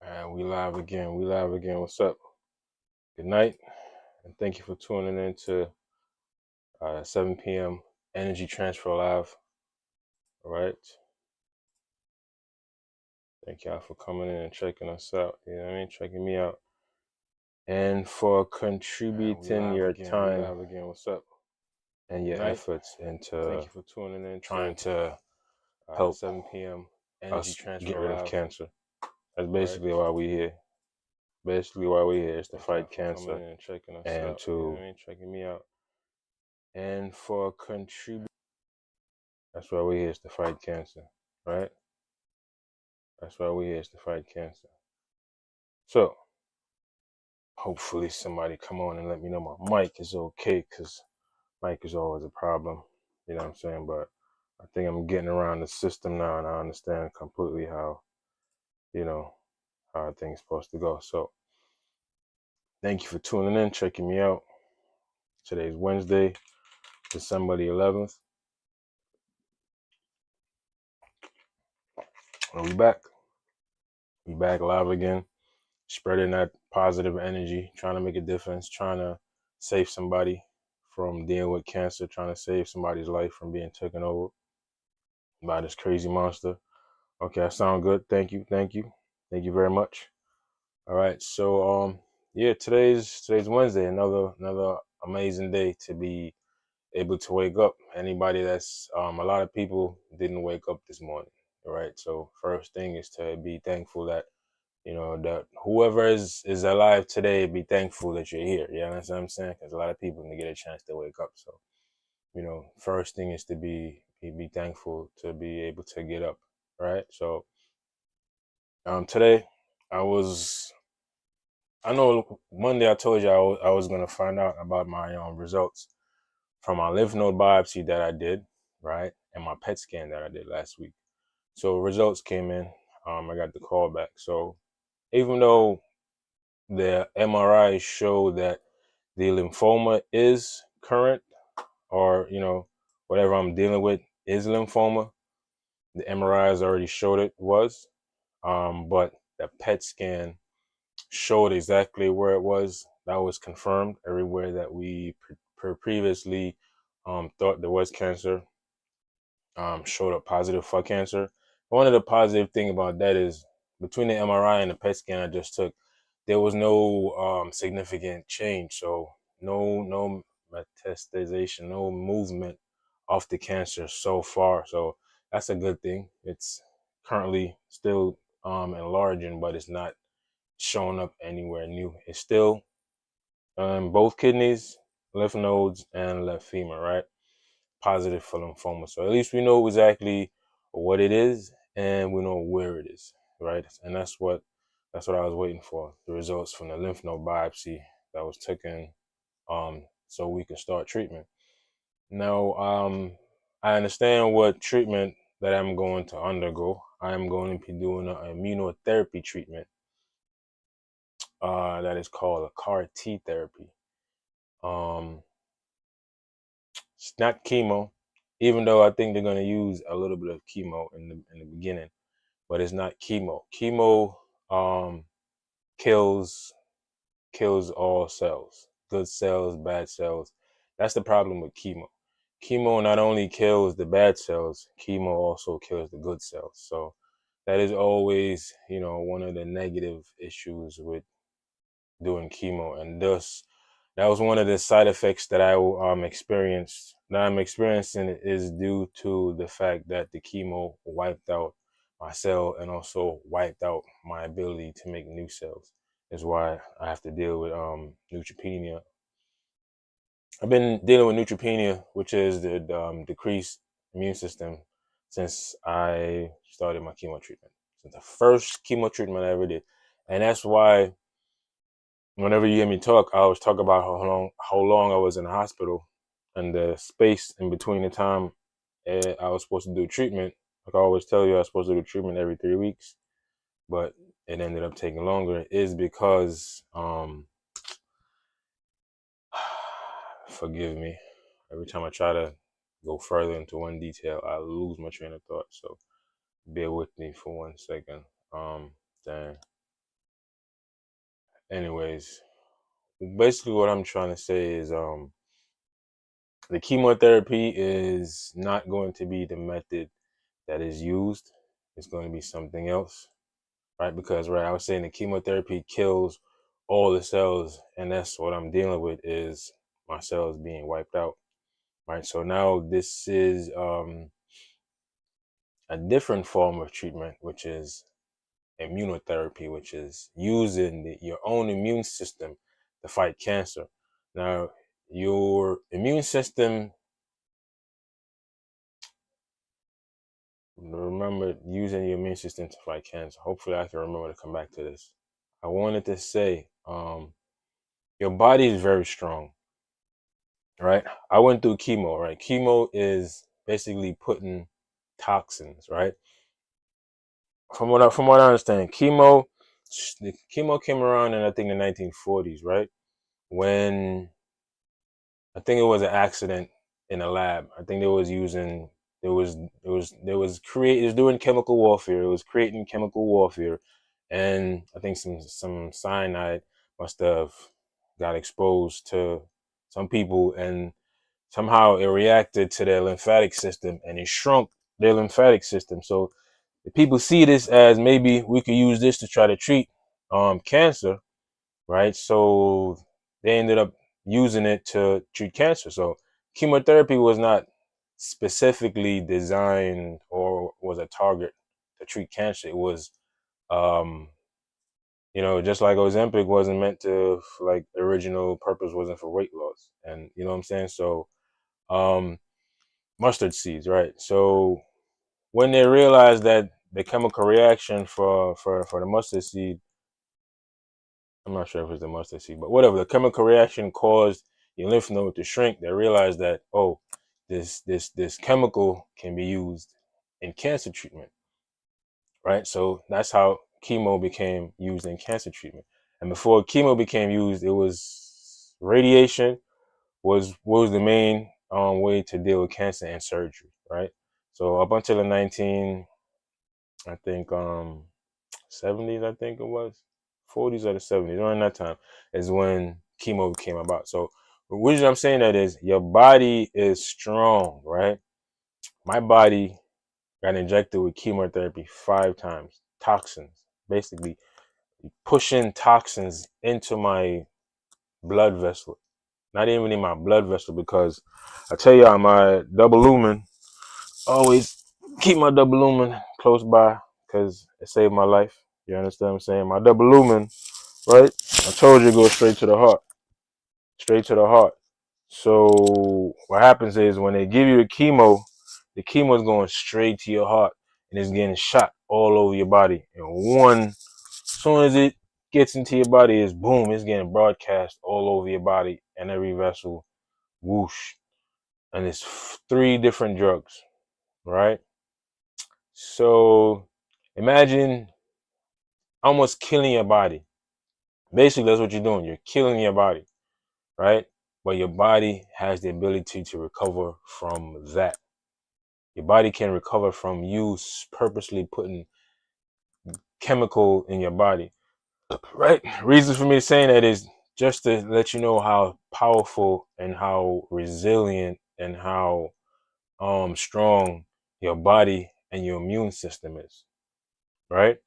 And we live again. We live again. What's up? Good night. And thank you for tuning in to 7 p.m. Energy Transfer Live. All right. Thank y'all for coming in and checking us out. You know what I mean? Checking me out. And for contributing your time. We live again. What's up? And your efforts into thank you for tuning in trying to help 7 p.m. Energy Transfer get rid of cancer. That's basically why we here. Basically why we here is to fight cancer and checking us out. To you know what I mean? Checking me out. And for that's why we here is to fight cancer, right? That's why we here is to fight cancer. So hopefully somebody come on and let me know my mic is okay, because mic is always a problem. You know what I'm saying? But I think I'm getting around the system now, and I understand completely how, how things supposed to go. So thank you for tuning in, checking me out. Today's Wednesday, December the 11th. And we back. We back live again, spreading that positive energy, trying to make a difference, trying to save somebody from dealing with cancer, trying to save somebody's life from being taken over by this crazy monster. Okay, I sound good. Thank you very much. All right, so yeah, today's Wednesday, another amazing day to be able to wake up. Anybody that's a lot of people didn't wake up this morning. All right, so first thing is to be thankful that that whoever is alive today, be thankful that you're here. You understand what I'm saying? Because a lot of people didn't get a chance to wake up. So first thing is to be thankful to be able to get up. Right. So today I know Monday I told you I was gonna find out about my results from my lymph node biopsy that I did, right, and my PET scan that I did last week. So results came in. I got the call back. So even though the MRI showed that the lymphoma is current, or whatever I'm dealing with is lymphoma, the MRI has already showed it was, but the PET scan showed exactly where it was. That was confirmed everywhere that we previously thought there was cancer, showed up positive for cancer. One of the positive thing about that is between the MRI and the PET scan I just took, there was no significant change. So no metastasization, no movement of the cancer so far. So that's a good thing. It's currently still enlarging, but it's not showing up anywhere new. It's still both kidneys, lymph nodes, and left femur, right? Positive for lymphoma. So at least we know exactly what it is, and we know where it is, right? And that's what I was waiting for, the results from the lymph node biopsy that was taken, so we can start treatment. Now, I understand what treatment that I'm going to undergo. I am going to be doing an immunotherapy treatment that is called a CAR T therapy. It's not chemo, even though I think they're going to use a little bit of chemo in the beginning, but it's not chemo. Chemo kills all cells, good cells, bad cells. That's the problem with chemo. Chemo not only kills the bad cells, chemo also kills the good cells. So that is always, one of the negative issues with doing chemo, and thus that was one of the side effects that I'm experiencing is due to the fact that the chemo wiped out my cell and also wiped out my ability to make new cells. Is why I have to deal with neutropenia. I've been dealing with neutropenia, which is the decreased immune system, since I started my chemo treatment. Since the first chemo treatment I ever did, and that's why whenever you hear me talk, I always talk about how long I was in the hospital and the space in between the time I was supposed to do treatment. Like I always tell you, I was supposed to do treatment every 3 weeks, but it ended up taking longer. Is because forgive me. Every time I try to go further into one detail, I lose my train of thought. So bear with me for 1 second. Dang. anyways, basically what I'm trying to say is the chemotherapy is not going to be the method that is used. It's going to be something else, right? Because right, I was saying the chemotherapy kills all the cells, and that's what I'm dealing with is my cells being wiped out, right? So now this is a different form of treatment, which is immunotherapy, which is using your own immune system to fight cancer. Now, your immune system, remember using your immune system to fight cancer. Hopefully, I can remember to come back to this. I wanted to say, your body is very strong, right? I went through chemo, right? Chemo is basically putting toxins, right? From what I understand, the chemo came around in I think the 1940s, right? When I think it was an accident in a lab. I think they was using it was doing chemical warfare. It was creating chemical warfare, and I think some cyanide must have got exposed to some people, and somehow it reacted to their lymphatic system, and it shrunk their lymphatic system. So if people see this as maybe we could use this to try to treat cancer, right? So they ended up using it to treat cancer. So chemotherapy was not specifically designed or was a target to treat cancer. It was, um, just like Ozempic wasn't meant to, like, the original purpose wasn't for weight loss. And you know what I'm saying? So, um, mustard seeds, right? So when they realized that the chemical reaction for the mustard seed, I'm not sure if it's the mustard seed, but whatever, the chemical reaction caused your lymph node to shrink. They realized that, oh, this chemical can be used in cancer treatment, right? So that's how chemo became used in cancer treatment. And before chemo became used, it was radiation was the main way to deal with cancer and surgery, right? So up until the 19, I think 70s, I think it was 40s or the 70s. Around that time is when chemo came about. So the reason I'm saying that is your body is strong, right? My body got injected with chemotherapy 5 times, toxins, basically pushing toxins into my blood vessel. Not even in my blood vessel, because I tell y'all, my double lumen, always keep my double lumen close by because it saved my life. You understand what I'm saying? My double lumen, right? I told you, go straight to the heart. Straight to the heart. So what happens is when they give you the chemo is going straight to your heart and it's getting shot all over your body. And as soon as it gets into your body, is boom, it's getting broadcast all over your body and every vessel, whoosh. And it's 3 different drugs, right? So imagine almost killing your body. Basically, that's what you're doing. You're killing your body, right? But your body has the ability to recover from that. Your body can recover from you purposely putting chemical in your body, right? Reason for me saying that is just to let you know how powerful and how resilient and how strong your body and your immune system is, right?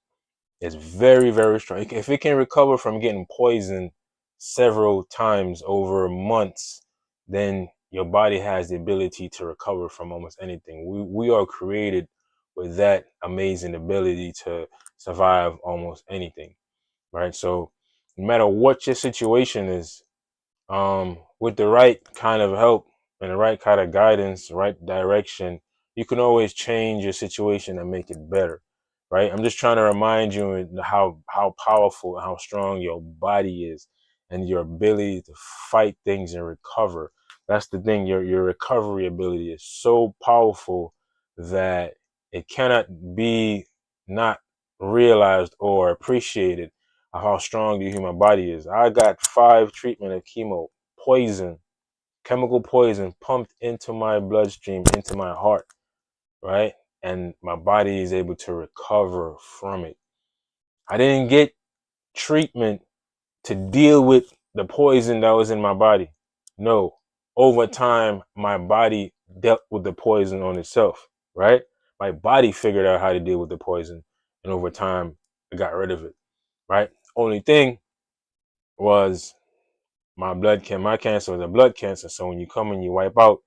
It's very, very strong. If it can recover from getting poisoned several times over months, then your body has the ability to recover from almost anything. We are created with that amazing ability to survive almost anything, right? So no matter what your situation is, with the right kind of help and the right kind of guidance, right direction, you can always change your situation and make it better, right? I'm just trying to remind you how powerful and how strong your body is and your ability to fight things and recover. That's the thing. Your recovery ability is so powerful that it cannot be not realized or appreciated of how strong your human body is. I got 5 treatment of chemo, poison, chemical poison pumped into my bloodstream, into my heart, right? And my body is able to recover from it. I didn't get treatment to deal with the poison that was in my body. No, over time, my body dealt with the poison on itself, right? My body figured out how to deal with the poison, and over time, I got rid of it, right? Only thing was my cancer was a blood cancer. So when you come and you wipe out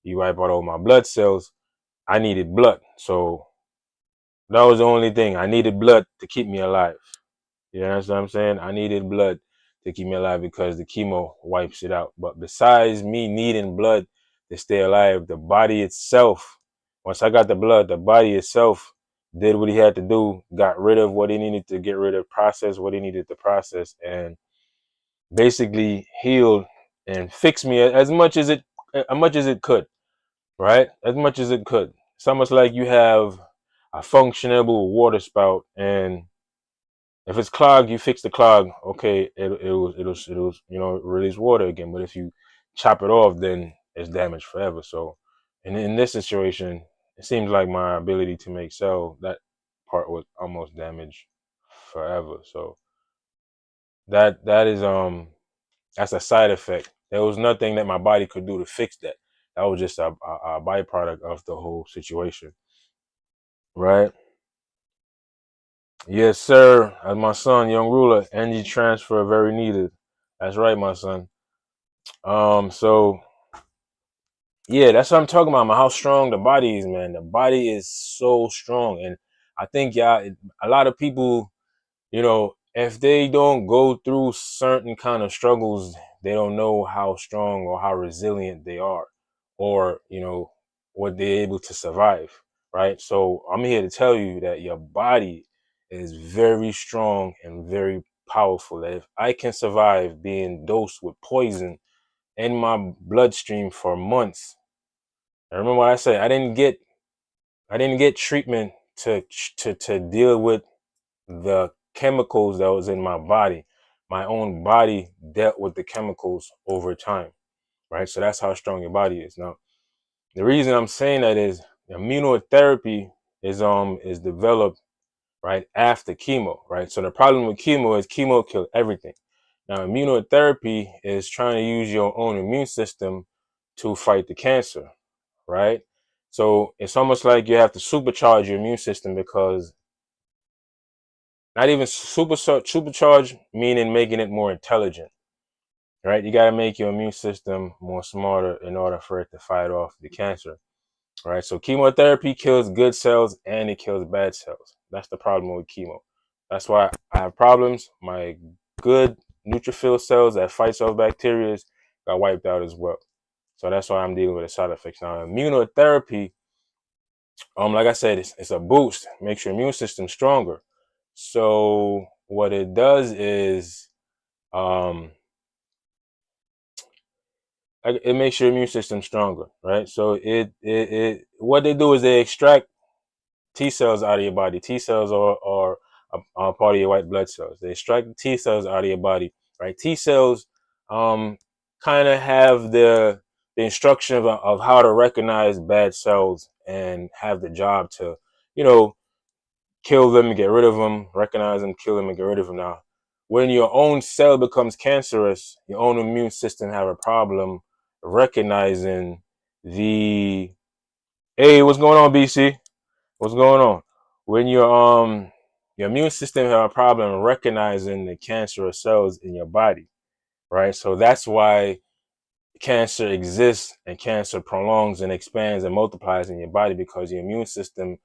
all my blood cells. I needed blood. So that was the only thing. I needed blood to keep me alive. You know what I'm saying? I needed blood to keep me alive because the chemo wipes it out. But besides me needing blood to stay alive, the body itself, once I got the blood, the body itself did what he had to do, got rid of what he needed to get rid of, process what he needed to process, and basically healed and fixed me as much as it could, right? As much as it could. It's almost like you have a functionable water spout, and if it's clogged, you fix the clog. Okay, it'll release water again. But if you chop it off, then it's damaged forever. So, in this situation, it seems like my ability to make cell, that part was almost damaged forever. So that is that's a side effect. There was nothing that my body could do to fix that. That was just a byproduct of the whole situation, right? Yes, sir. As my son, young ruler, energy transfer very needed. That's right, my son. So yeah, that's what I'm talking about, man. How strong the body is, man. The body is so strong, and I think a lot of people, if they don't go through certain kind of struggles, they don't know how strong or how resilient they are, or what they're able to survive, right? So I'm here to tell you that your body is very strong and very powerful. That if I can survive being dosed with poison in my bloodstream for months, and remember what I said, I didn't get treatment to deal with the chemicals that was in my body. My own body dealt with the chemicals over time, right? So that's how strong your body is. Now, the reason I'm saying that is immunotherapy is developed right after chemo, right? So the problem with chemo is chemo kills everything. Now, immunotherapy is trying to use your own immune system to fight the cancer, right? So it's almost like you have to supercharge your immune system, because not even supercharge meaning making it more intelligent, right? You got to make your immune system more smarter in order for it to fight off the cancer, right? So chemotherapy kills good cells and it kills bad cells. That's the problem with chemo. That's why I have problems. My good neutrophil cells that fights off bacteria got wiped out as well. So that's why I'm dealing with the side effects now. Immunotherapy, like I said, it's a boost, makes your immune system stronger. So what it does is, um, it makes your immune system stronger, right? So it what they do is they extract T cells out of your body. T cells are a part of your white blood cells. They extract the T cells out of your body, right? T cells kind of have the instruction of how to recognize bad cells and have the job to, you know, kill them and get rid of them, recognize them, kill them and get rid of them. Now, when your own cell becomes cancerous, your own immune system have a problem recognizing the, hey, what's going on, BC? What's going on? When your immune system have a problem recognizing the cancerous cells in your body, right? So that's why cancer exists and cancer prolongs and expands and multiplies in your body, because your immune system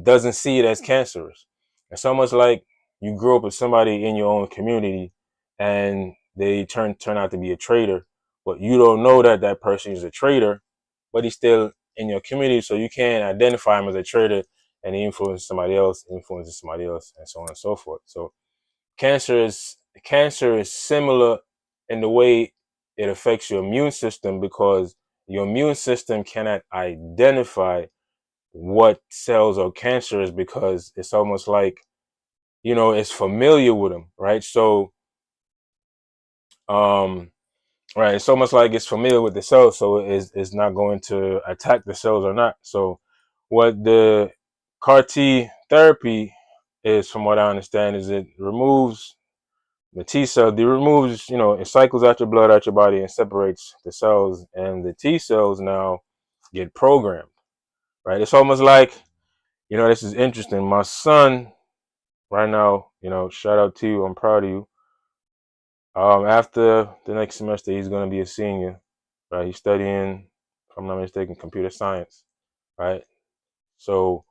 doesn't see it as cancerous. It's almost like you grew up with somebody in your own community and they turn out to be a traitor, but you don't know that that person is a traitor, but he's still in your community, so you can't identify him as a traitor, and he influences somebody else, and so on and so forth. So cancer is similar in the way it affects your immune system, because your immune system cannot identify what cells are cancerous, because it's almost like, it's familiar with them, right? So um right, it's almost like it's familiar with the cells, so it's not going to attack the cells or not. So what the CAR T therapy is, from what I understand, is it removes The T cell, it removes, it cycles out your blood, out your body, and separates the cells. And the T cells now get programmed, right? It's almost like, this is interesting. My son, right now, shout out to you. I'm proud of you. After the next semester, he's going to be a senior, right? He's studying, if I'm not mistaken, computer science, right? So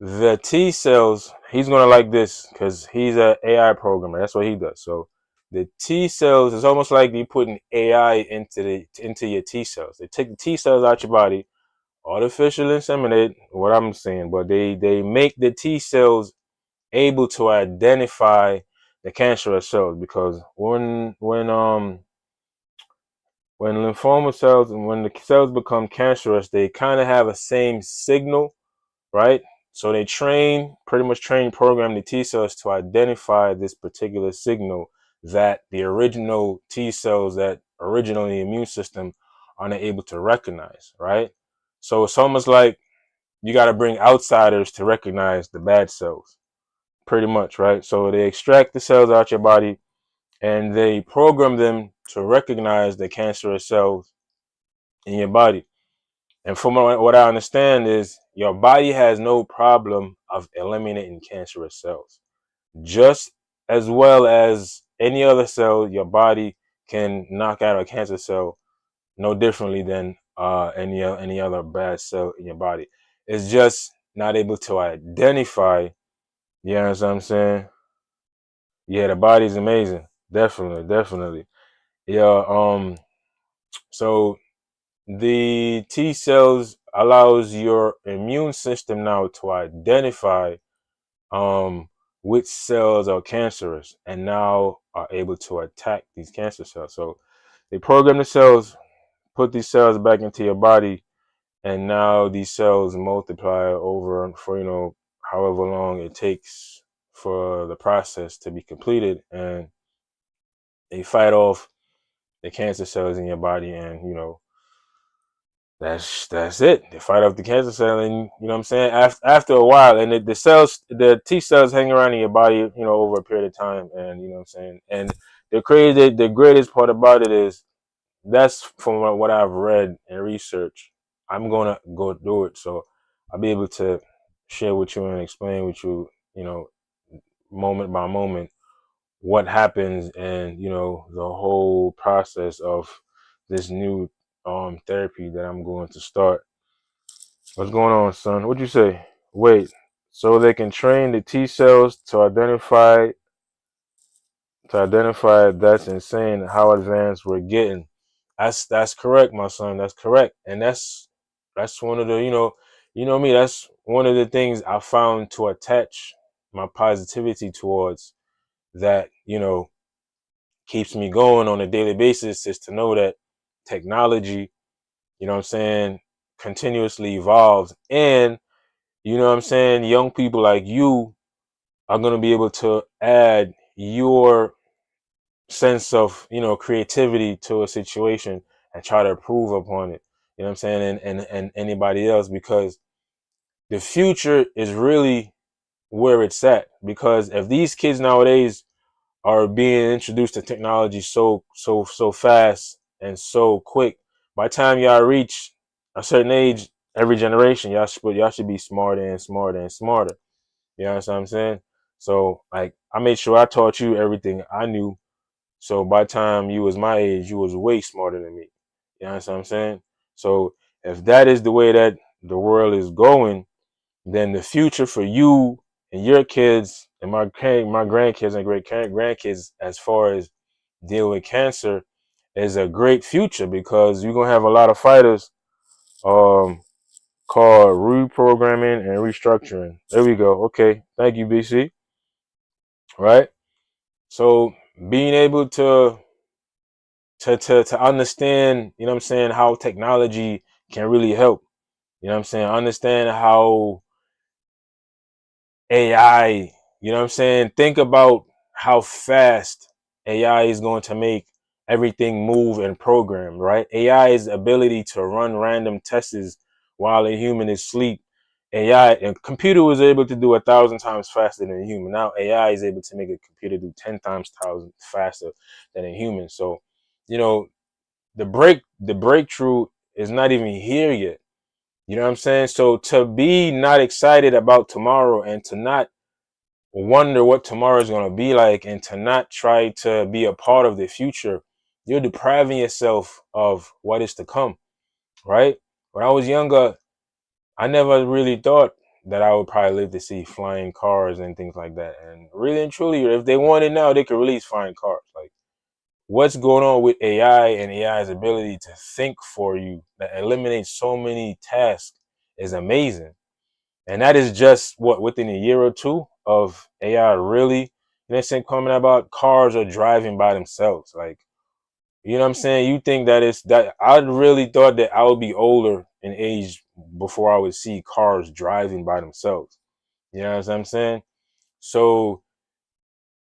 the T cells, he's going to like this because he's an AI programmer. That's what he does. So the T cells, it's almost like you putting AI into your T cells. They take the T cells out your body, artificial inseminate, what I'm saying, but they make the T cells able to identify the cancerous cells, because when lymphoma cells and when the cells become cancerous, they kind of have a same signal, right? So they pretty much program the T cells to identify this particular signal that the original T cells that originally immune system are not able to recognize, right? So it's almost like you got to bring outsiders to recognize the bad cells, pretty much, right? So they extract the cells out your body and they program them to recognize the cancerous cells in your body. And from what I understand is your body has no problem of eliminating cancerous cells. Just as well as any other cell, your body can knock out a cancer cell no differently than any other bad cell in your body. It's just not able to identify. You know what I'm saying? Yeah, the body's amazing. Definitely, definitely. Yeah. So the T cells allows your immune system now to identify which cells are cancerous and now are able to attack these cancer cells. So they program the cells, put these cells back into your body, and now these cells multiply over for however long it takes for the process to be completed, and they fight off the cancer cells in your body, and that's it. They fight off the cancer cell, and you know what I'm saying. After a while, and the T cells hang around in your body, over a period of time, and you know what I'm saying. And the greatest part about it is that's from what I've read and researched. I'm gonna go do it, so I'll be able to share with you and explain with you, moment by moment, what happens and the whole process of this new therapy that I'm going to start. What's going on, son? What'd you say? Wait, so they can train the T cells to identify. That's insane how advanced we're getting. That's correct, my son. That's correct. And that's one of the, me, that's one of the things I found to attach my positivity towards, that, keeps me going on a daily basis, is to know that technology, you know what I'm saying, continuously evolves. And, you know what I'm saying, young people like you are going to be able to add your sense of, creativity to a situation and try to improve upon it. You know what I'm saying? And anybody else, because the future is really where it's at. Because if these kids nowadays are being introduced to technology so fast and so quick, by the time y'all reach a certain age, every generation, y'all should be smarter and smarter and smarter. You know what I'm saying? So like, I made sure I taught you everything I knew. So by the time you was my age, you was way smarter than me. You know what I'm saying? So if that is the way that the world is going, then the future for you and your kids and my grandkids and great grandkids, as far as deal with cancer, is a great future, because you're gonna have a lot of fighters um called reprogramming and restructuring. There we go. Okay. Thank you, BC. Right? So being able to understand, you know what I'm saying, how technology can really help. You know what I'm saying? Understand how AI, you know what I'm saying? Think about how fast AI is going to make everything move and program, right? AI's ability to run random tests while a human is asleep AI, a computer was able to do 1,000 times faster than a human. Now AI is able to make a computer do 10 times thousand faster than a human. So, you know, the breakthrough is not even here yet. You know what I'm saying? So to be not excited about tomorrow and to not wonder what tomorrow is going to be like and to not try to be a part of the future, you're depriving yourself of what is to come, right? When I was younger, I never really thought that I would probably live to see flying cars and things like that. And really and truly, if they wanted now, they could release flying cars. Like what's going on with AI and AI's ability to think for you that eliminates so many tasks is amazing. And that is just what within a year or two of AI really, you know, saying coming about cars are driving by themselves. Like, you know what I'm saying? You think that it's that I really thought that I would be older in age before I would see cars driving by themselves. You know what I'm saying? So,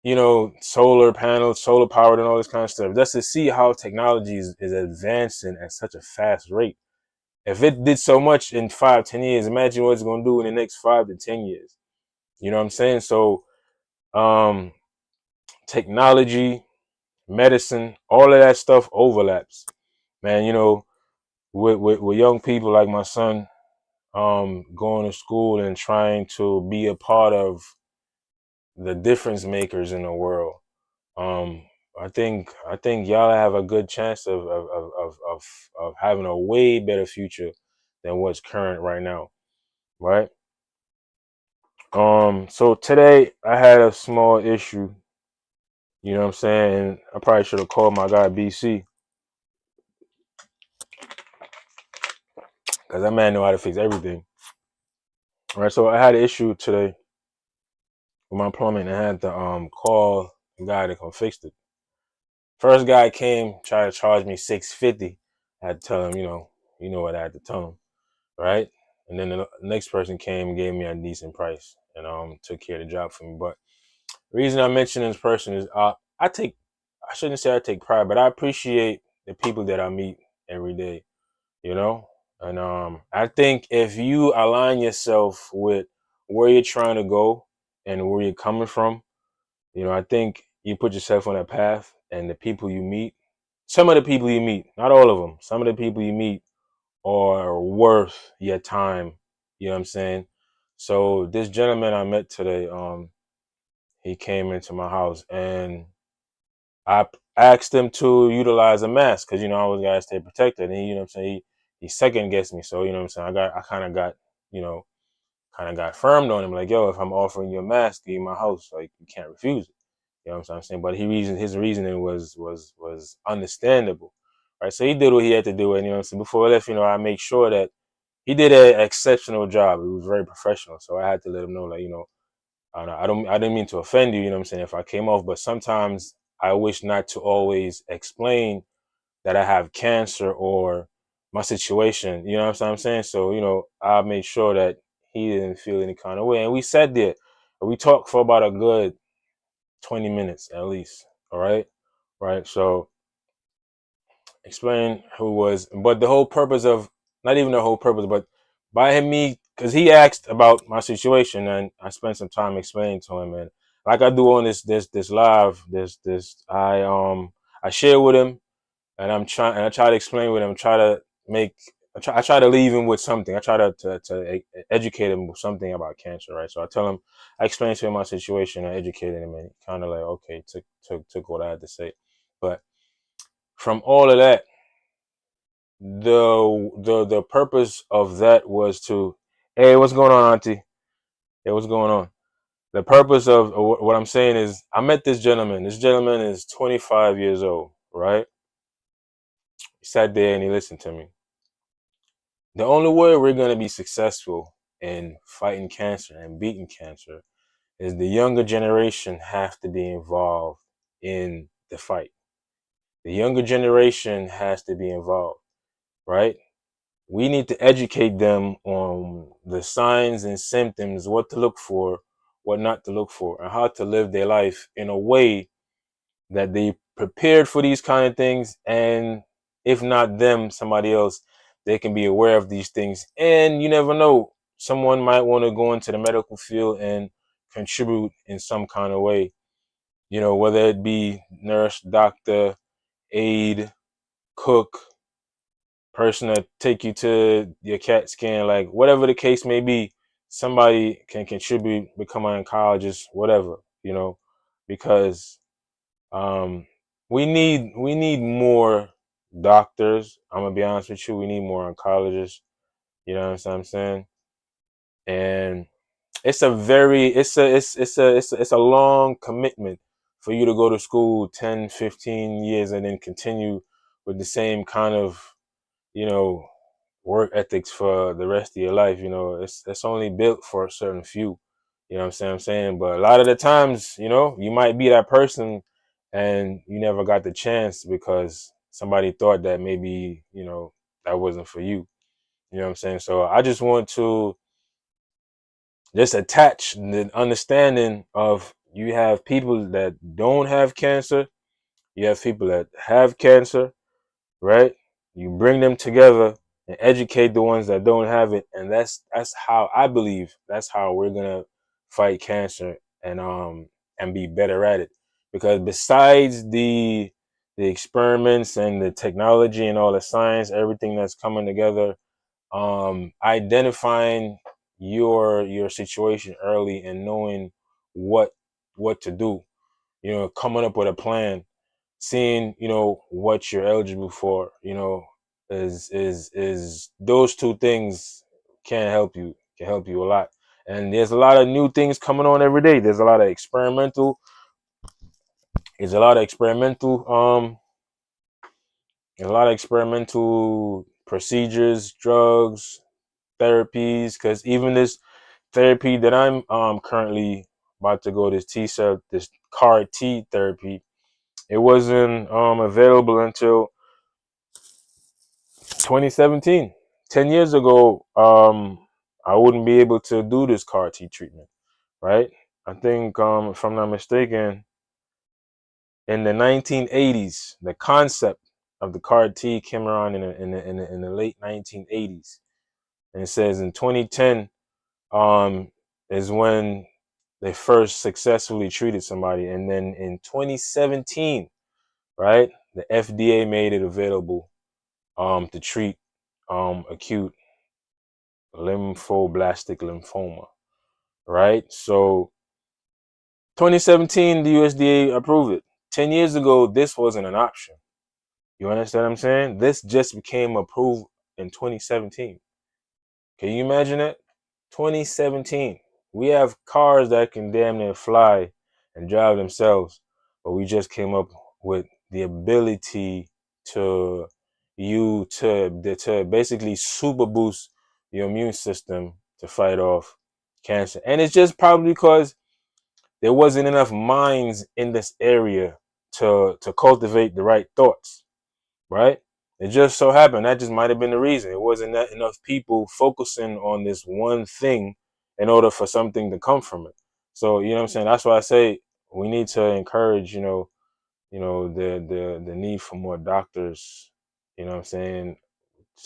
you know, solar panels, solar powered and all this kind of stuff. Just to see how technology is advancing at such a fast rate. If it did so much in 5, 10 years, imagine what it's gonna do in the next 5 to 10 years. You know what I'm saying? So um technology, medicine, all of that stuff overlaps. Man, you know, with young people like my son going to school and trying to be a part of the difference makers in the world. Um I think y'all have a good chance of having a way better future than what's current right now, right? So today I had a small issue, you know what I'm saying? And I probably should have called my guy BC because that man know how to fix everything. All right, so I had an issue today with my plumbing and I had to call the guy to come fix it. First guy came, tried to charge me 650. I had to tell him, you know what I had to tell him, right? And then the next person came and gave me a decent price and took care of the job for me. But the reason I mention this person is I shouldn't say I take pride, but I appreciate the people that I meet every day, you know? And I think if you align yourself with where you're trying to go and where you're coming from, I think you put yourself on that path and the people you meet, some of the people you meet, not all of them, some of the people you meet are worth your time. You know what I'm saying? So this gentleman I met today, he came into my house and I asked him to utilize a mask because I always gotta stay protected. And you know what I'm saying, he second guessed me. So you know what I'm saying, I kind of got you know kind of got firmed on him like, yo, if I'm offering you a mask in my house, like you can't refuse it. You know what I'm saying? But his reasoning was understandable, right? So he did what he had to do, and before I left, I make sure that he did an exceptional job. He was very professional, so I had to let him know, like, I didn't mean to offend you. You know what I'm saying? If I came off, but sometimes I wish not to always explain that I have cancer or my situation. You know what I'm saying? So I made sure that he didn't feel any kind of way, and we sat there, and we talked for about a good 20 minutes at least. All right. Right. So explain who was, but the whole purpose of, not even the whole purpose, but by him, because he asked about my situation and I spent some time explaining to him. And like I do on this live, I share with him and I try to explain with him, I try to leave him with something. I try to educate him with something about cancer, right? So I explained to him my situation, I educated him, and he kind of like, okay, took what I had to say. But from all of that, the purpose of that was to, hey, what's going on, Auntie? Hey, what's going on? The purpose of what I'm saying is, I met this gentleman. This gentleman is 25 years old, right? He sat there and he listened to me. The only way we're going to be successful in fighting cancer and beating cancer is the younger generation have to be involved in the fight. The younger generation has to be involved, right? We need to educate them on the signs and symptoms, what to look for, what not to look for, and how to live their life in a way that they prepared for these kind of things. And if not them, somebody else, they can be aware of these things. And you never know, someone might want to go into the medical field and contribute in some kind of way, whether it be nurse, doctor, aide, cook, person to take you to your CAT scan, like whatever the case may be, somebody can contribute, become an oncologist, whatever, because um, we need more doctors. I'm gonna be honest with you, we need more oncologists. You know what I'm saying? And it's a long commitment for you to go to school 10, 15 years and then continue with the same kind of, you know, work ethics for the rest of your life. It's only built for a certain few. You know what I'm saying? But a lot of the times, you might be that person and you never got the chance because somebody thought that maybe, that wasn't for you. You know what I'm saying? So I just want to just attach the understanding of you have people that don't have cancer, you have people that have cancer, right? You bring them together and educate the ones that don't have it, and that's how I believe that's how we're gonna fight cancer and be better at it. Because besides the experiments and the technology and all the science, everything that's coming together, identifying your situation early and knowing what what to do, coming up with a plan, seeing what you're eligible for, is those two things can help you a lot. And there's a lot of new things coming on every day. There's a lot of experimental procedures, drugs, therapies, because even this therapy that I'm currently about to go, this CAR T therapy, it wasn't available until 2017. 10 years ago, I wouldn't be able to do this CAR T treatment, right? I think, if I'm not mistaken, in the 1980s, the concept of the CAR T came around in the late 1980s. And it says in 2010 um, is when they first successfully treated somebody. And then in 2017, right, the FDA made it available to treat acute lymphoblastic lymphoma, right? So 2017, the USDA approved it. 10 years ago, this wasn't an option. You understand what I'm saying? This just became approved in 2017. Can you imagine that? 2017. We have cars that can damn near fly and drive themselves, but we just came up with the ability to to basically super boost your immune system to fight off cancer. And it's just probably because there wasn't enough minds in this area to cultivate the right thoughts, right? It just so happened that just might have been the reason. It wasn't that enough people focusing on this one thing in order for something to come from it. So, you know what I'm saying? That's why I say we need to encourage, the need for more doctors, you know what I'm saying,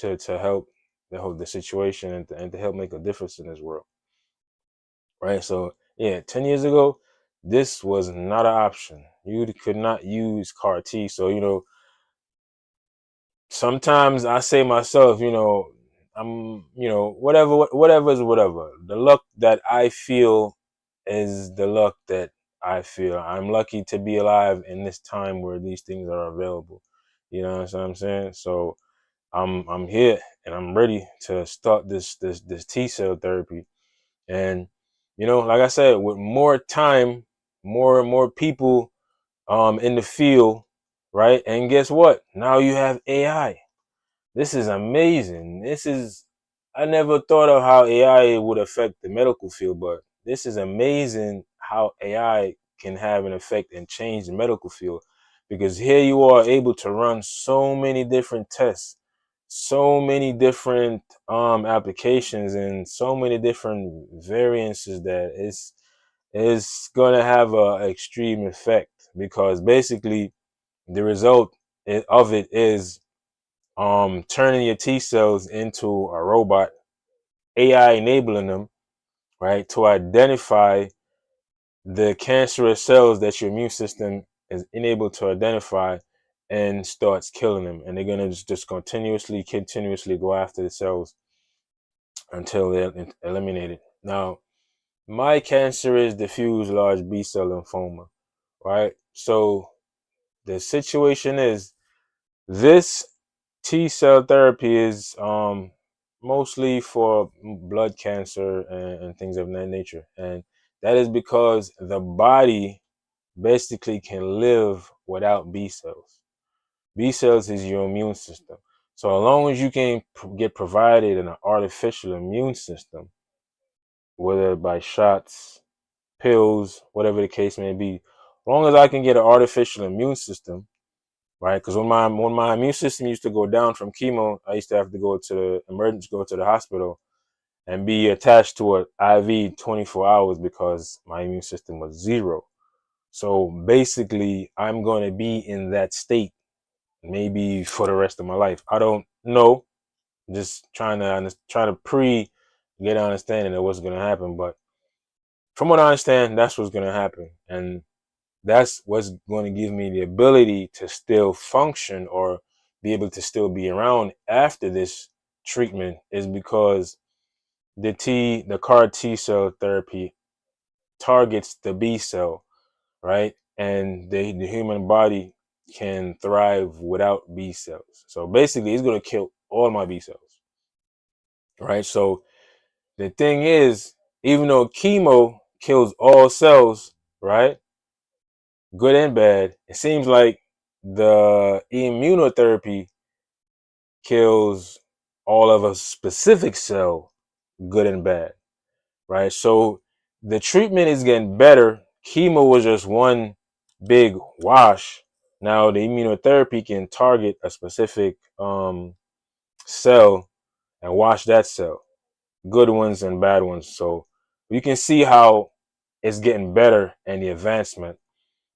to help the situation and to help make a difference in this world. Right? So yeah, 10 years ago, this was not an option. You could not use CAR T. So, sometimes I say myself, I'm, whatever is whatever. The luck that I feel is the luck that I feel. I'm lucky to be alive in this time where these things are available. You know what I'm saying? So I'm here and I'm ready to start this T cell therapy. And like I said, with more time, more and more people in the field, right? And guess what? Now you have AI. This is amazing. I never thought of how AI would affect the medical field, but this is amazing how AI can have an effect and change the medical field. Because here you are able to run so many different tests, so many different applications, and so many different variances that is gonna have a extreme effect. Because basically the result of it is turning your T cells into a robot AI enabling them, right, to identify the cancerous cells that your immune system is enabled to identify and starts killing them. And they're going to just continuously go after the cells until they're eliminated. Now, my cancer is diffuse large B cell lymphoma, right? So the situation is this T cell therapy is mostly for blood cancer and things of that nature. And that is because the body basically can live without B cells. B cells is your immune system. So as long as you can get provided an artificial immune system, whether by shots, pills, whatever the case may be, as long as I can get an artificial immune system, right? Because when my immune system used to go down from chemo, I used to have to go to the hospital and be attached to an IV 24 hours because my immune system was zero. So basically, I'm going to be in that state maybe for the rest of my life. I don't know. Just try to get an understanding of what's going to happen. But from what I understand, that's what's going to happen, and that's what's going to give me the ability to still function or be able to still be around after this treatment is because the CAR T cell therapy targets the B cell, right? And the human body can thrive without B cells. So basically, it's going to kill all my B cells, right? So the thing is, even though chemo kills all cells, right, good and bad, it seems like the immunotherapy kills all of a specific cell, good and bad, right? So the treatment is getting better. Chemo was just one big wash. Now the immunotherapy can target a specific cell and wash that cell, good ones and bad ones. So you can see how it's getting better and the advancement.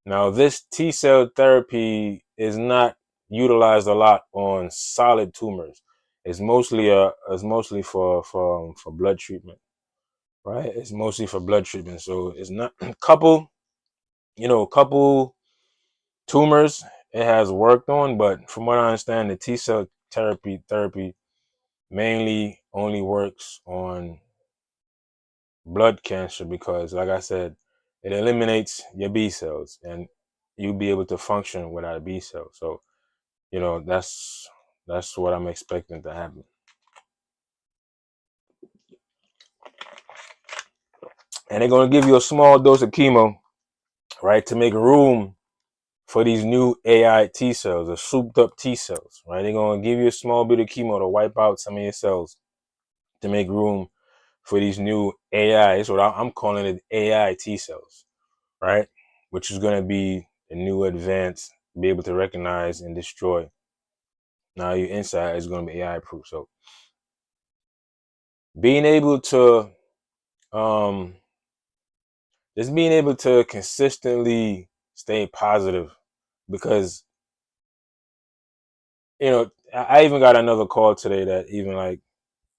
Now this T cell therapy is not utilized a lot on solid tumors. It's mostly for blood treatment, right? It's mostly for blood treatment. So it's not couple tumors it has worked on, but from what I understand, the T cell therapy mainly only works on blood cancer because, like I said, it eliminates your B cells and you'll be able to function without a B cell. So, that's what I'm expecting to happen. And they're gonna give you a small dose of chemo, right, to make room for these new AI T cells, or souped up T cells, right? They're gonna give you a small bit of chemo to wipe out some of your cells to make room for these new AI. That's what I'm calling it, AI T cells, right? Which is gonna be the new advanced, be able to recognize and destroy. Now your inside is gonna be AI proof. So being able to um just being able to consistently stay positive because I even got another call today that even like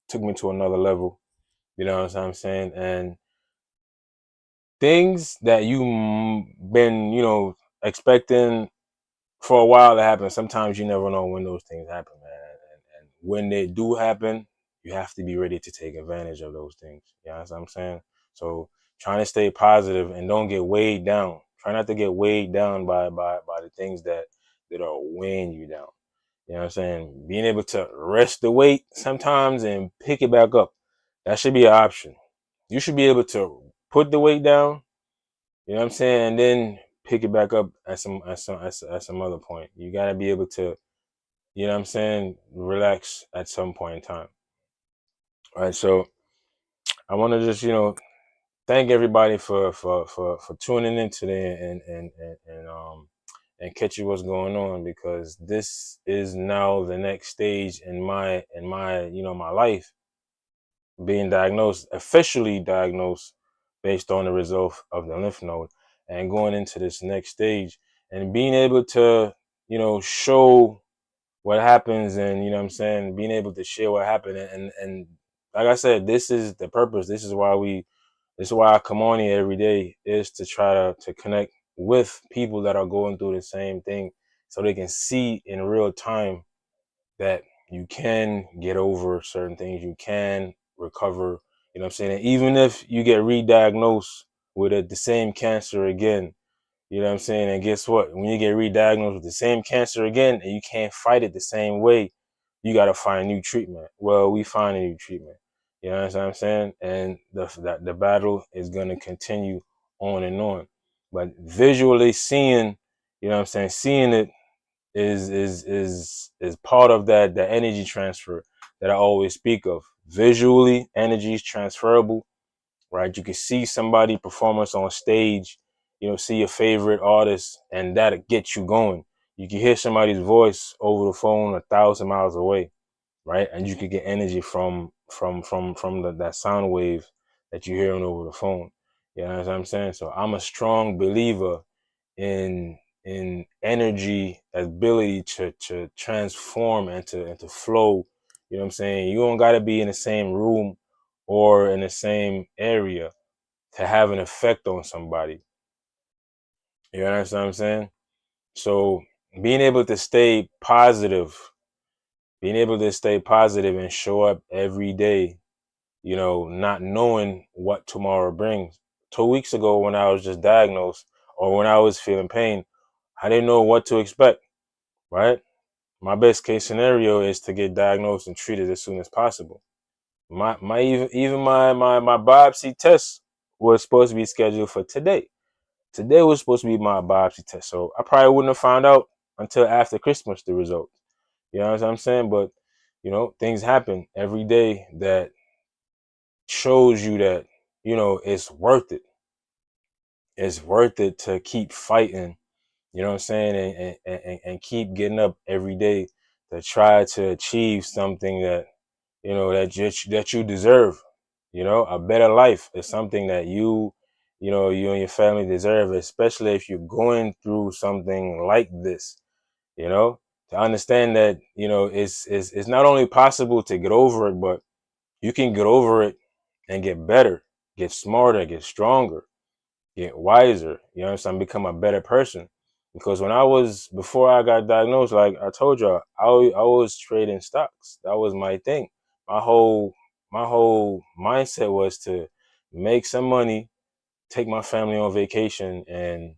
took me to another level. You know what I'm saying? And things that you been expecting for a while to happen. Sometimes you never know when those things happen, man. And when they do happen, you have to be ready to take advantage of those things. You know what I'm saying? So trying to stay positive and don't get weighed down. Try not to get weighed down by the things that are weighing you down. You know what I'm saying? Being able to rest the weight sometimes and pick it back up. That should be an option. You should be able to put the weight down, you know what I'm saying, and then pick it back up at some other point. You gotta be able to, you know what I'm saying, relax at some point in time. All right. So I wanna just, thank everybody for tuning in today and catching what's going on, because this is now the next stage in my life, being officially diagnosed based on the result of the lymph node, and going into this next stage and being able to, show what happens, and, you know what I'm saying, being able to share what happened, and like I said, this is the purpose. This is why I come on here every day, is to try to connect with people that are going through the same thing, so they can see in real time that you can get over certain things, you can recover. You know what I'm saying? And even if you get re-diagnosed with the same cancer again, you know what I'm saying? And guess what? When you get re-diagnosed with the same cancer again and you can't fight it the same way, you got to find new treatment. Well, we find a new treatment. You know what I'm saying? And the battle is going to continue on and on. But visually seeing, you know what I'm saying, seeing it is part of that energy transfer that I always speak of. Visually, energy is transferable, right? You can see somebody performance on stage, see your favorite artist, and that'll get you going. You can hear somebody's voice over the phone 1,000 miles away, right? And you can get energy from that sound wave that you're hearing over the phone. You know what I'm saying? So I'm a strong believer in energy ability to transform and to flow. You know what I'm saying? You don't gotta be in the same room or in the same area to have an effect on somebody. You understand what I'm saying? So being able to stay positive, and show up every day, not knowing what tomorrow brings. 2 weeks ago, when I was just diagnosed or when I was feeling pain, I didn't know what to expect, right? My best case scenario is to get diagnosed and treated as soon as possible. My even my biopsy test was supposed to be scheduled for today. Today was supposed to be my biopsy test, so I probably wouldn't have found out until after Christmas the result. You know what I'm saying? But things happen every day that shows you that it's worth it. It's worth it to keep fighting. You know what I'm saying? And keep getting up every day to try to achieve something that you deserve. A better life is something that you and your family deserve, especially if you're going through something like this. You know, to understand that it's not only possible to get over it, but you can get over it and get better, get smarter, get stronger, get wiser. You know what I'm saying? Become a better person. Because before I got diagnosed, like I told you, I was trading stocks. That was my thing. My whole mindset was to make some money, take my family on vacation, and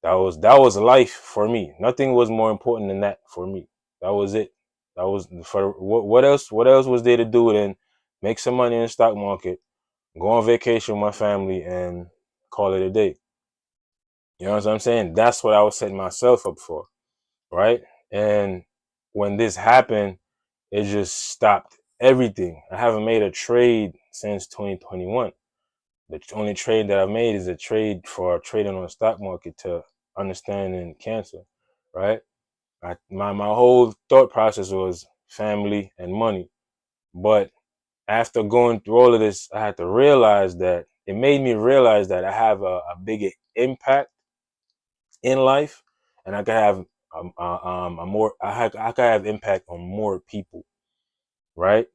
that was life for me. Nothing was more important than that for me. That was it. That was for what else was there to do than make some money in the stock market, go on vacation with my family, and call it a day. You know what I'm saying? That's what I was setting myself up for, right? And when this happened, it just stopped everything. I haven't made a trade since 2021. The only trade that I've made is a trade for trading on the stock market to understanding cancer, right? My whole thought process was family and money. But after going through all of this, I had to realize that it made me realize that I have a bigger impact in life, and I could have a more I could have impact on more people, right?